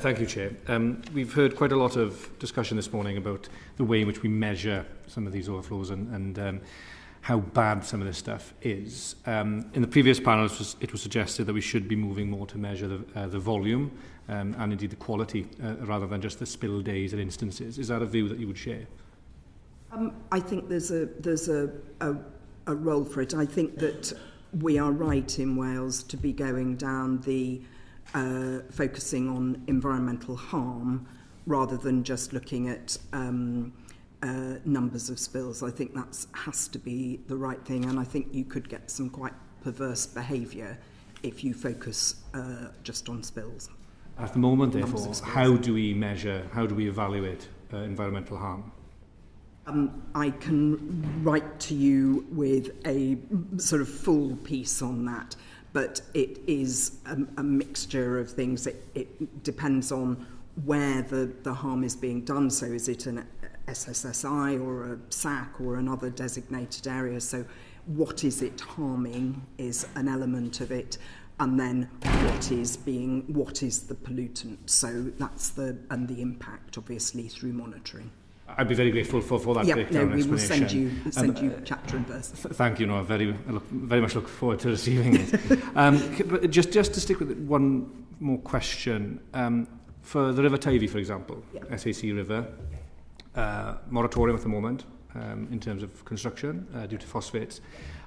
Thank you, Chair. We've heard quite a lot of discussion this morning about the way in which we measure some of these overflows and how bad some of this stuff is. In the previous panel, it was suggested that we should be moving more to measure the volume and indeed the quality rather than just the spill days and instances. Is that a view that you would share? I think there's a role for it. I think that we are right in Wales to be going down the focusing on environmental harm rather than just looking at numbers of spills. I think that has to be the right thing, and I think you could get some quite perverse behaviour if you focus just on spills. At the moment, therefore, how do we measure, how do we evaluate environmental harm? I can write to you with a sort of full piece on that, but it is a mixture of things. It depends on where the harm is being done. So is it an SSSI or a SAC or another designated area? So what is it harming is an element of it. And then what is the pollutant? So that's the impact, obviously, through monitoring. I'd be very grateful for that breakdown we explanation. will send you chapter and verse. Thank you, I very much look forward to receiving it. But just to stick with it, one more question. For the River Teifi, for example, SAC River, moratorium at the moment in terms of construction due to phosphates.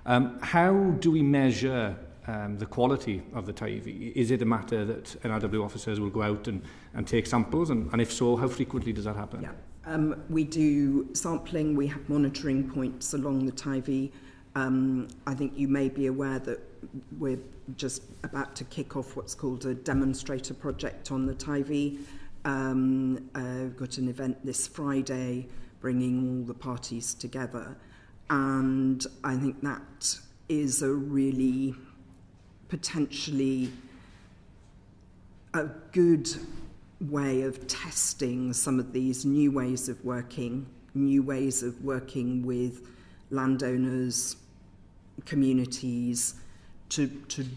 How do we measure the quality of the Teifi? Is it a matter that NRW officers will go out and take samples? And if so, how frequently does that happen? Yeah. We do sampling, we have monitoring points along the Teifi. I think you may be aware that we're just about to kick off what's called a demonstrator project on the Teifi. We've got an event this Friday bringing all the parties together. And I think that is a really potentially a good way of testing some of these new ways of working with landowners, communities, to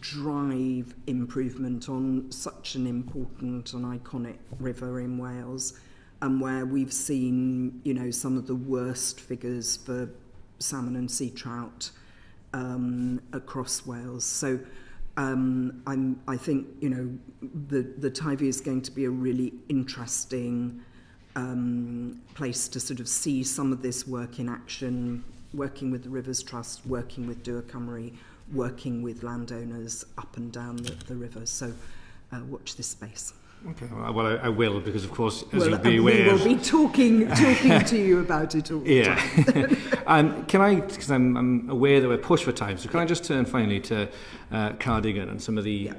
drive improvement on such an important and iconic river in Wales, and where we've seen, some of the worst figures for salmon and sea trout across Wales. So I think, the Teifi is going to be a really interesting place to sort of see some of this work in action, working with the Rivers Trust, working with Dŵr Cymru, working with landowners up and down the river. So watch this space. Okay, well, I will, because of course, as you'll be aware, we will be talking to you about it all the time. Can I, because I'm aware that we're pushed for time, so can I just turn finally to Cardigan and some of the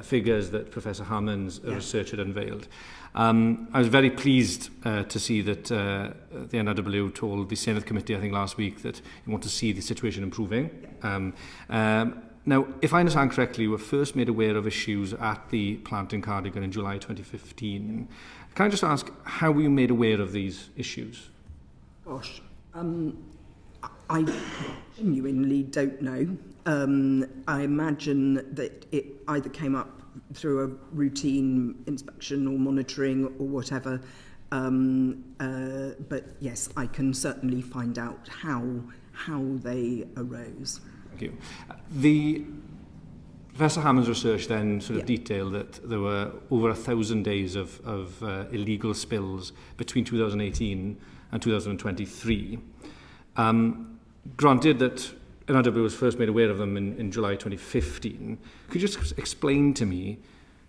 figures that Professor Hammond's research had unveiled. I was very pleased to see that the NRW told the Senate Committee, I think last week, that you want to see the situation improving. Now, if I understand correctly, we were first made aware of issues at the plant in Cardigan in July 2015. Can I just ask, how were you made aware of these issues? Gosh, I genuinely don't know. I imagine that it either came up through a routine inspection or monitoring or whatever. But yes, I can certainly find out how they arose. Thank you. Professor Hammond's research then sort of detailed that there were over 1,000 days of illegal spills between 2018 and 2023. Granted that NRW was first made aware of them in July 2015, could you just explain to me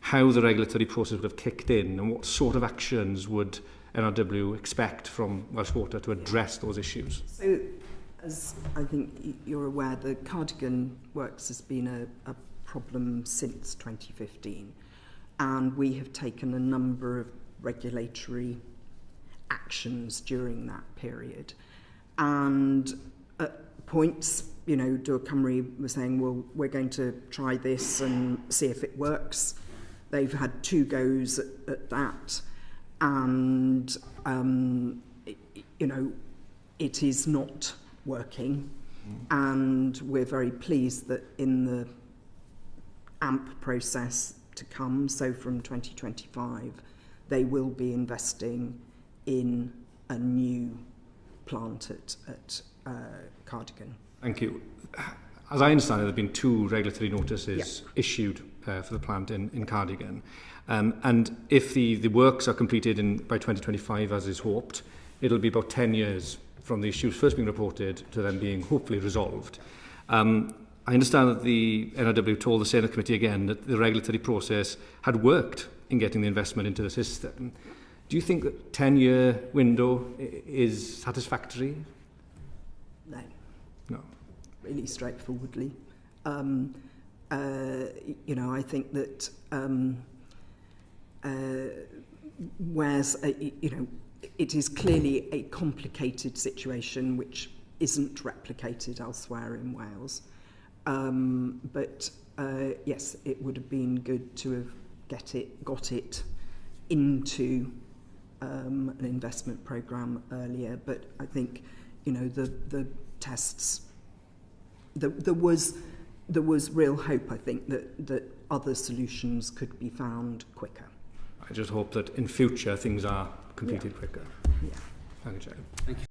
how the regulatory process would have kicked in and what sort of actions would NRW expect from Welsh Water to address those issues? So, as I think you're aware, the Cardigan Works has been a problem since 2015, and we have taken a number of regulatory actions during that period. And at points, Dŵr Cymru was saying, well, we're going to try this and see if it works. They've had 2 goes at that, and it is not working, and we're very pleased that in the AMP process to come, so from 2025, they will be investing in a new plant at Cardigan. Thank you. As I understand it, there have been 2 regulatory notices issued for the plant in Cardigan. And if the works are completed by 2025, as is hoped, it'll be about 10 years from the issues first being reported to them being hopefully resolved. I understand that the NRW told the Senate Committee again that the regulatory process had worked in getting the investment into the system. Do you think that 10-year window is satisfactory? No. No. Really straightforwardly. I think that whereas, it is clearly a complicated situation which isn't replicated elsewhere in Wales. But yes, it would have been good to have got it into an investment programme earlier. But I think, the tests. There was real hope, I think, that other solutions could be found quicker. I just hope that in future things are completed quicker. Yeah. Thank you, Chair. Thank you.